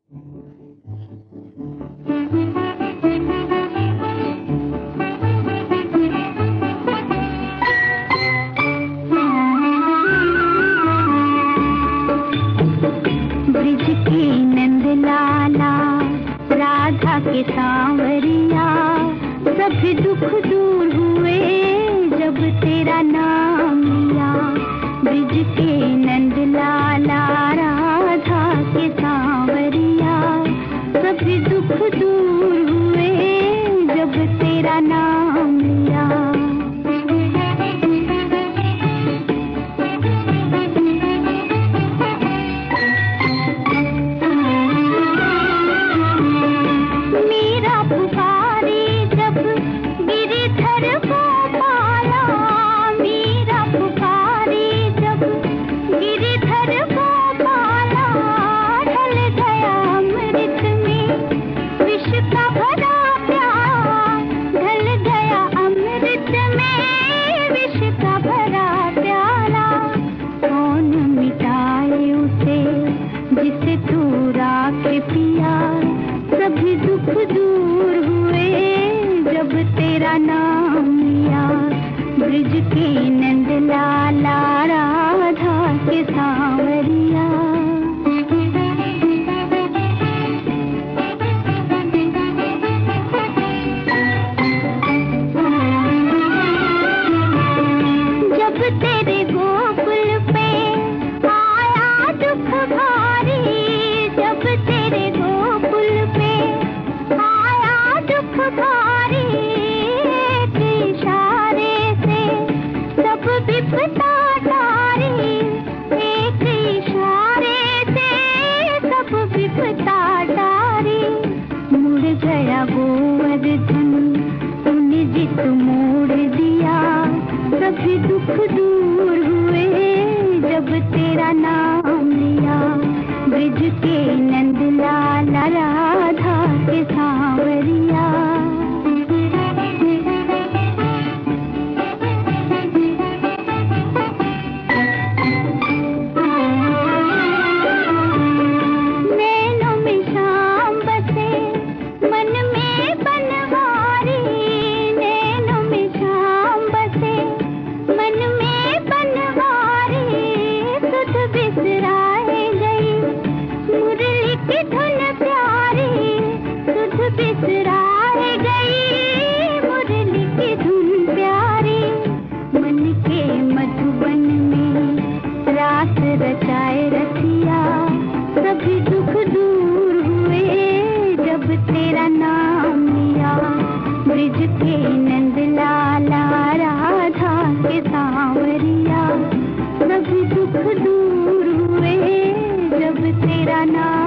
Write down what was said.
Bridge की नंद लाला राधा के सांवरिया, सभी दुख दूर हुए जब तेरा नाम लिया। ब्रिज के नंद लाला राधा के सांवरिया, सभी दुख दूर हुए जब तेरा नाम लिया। जिसे तू राख पिया, सभी दुख दूर हुए जब तेरा नाम लिया। ब्रिज के नंद लाला राधा के सांवरिया। जब तेरे गोकुल पे आया दुख भारी, जब तेरे गोकुल पे आया दुख भारी, एक इशारे से सब विपदा टारी, एक इशारे से सब विपदा टारी। मुड़ गया गोवर्धन तूने जित मोड़ दिया, सभी दुख दूर हुए जब तेरा नाम लिया। ब्रिज के नंद लाला राधा के सांवरिया। नैनों में शाम बसे मन में बनवारी, नैनों में शाम बसे मन में बनवारी। सुध बिसराए गई मुरली की धुन प्यारी, सुध बिसराए गई मुरली की धुन प्यारी। मन के मधुबन में रास रचाए रसिया, सभी दुख दूर हुए जब तेरा नाम लिया। ब्रिज के नंद लाला राधा के सांवरिया, सभी दुख दूर हुए जब तेरा नाम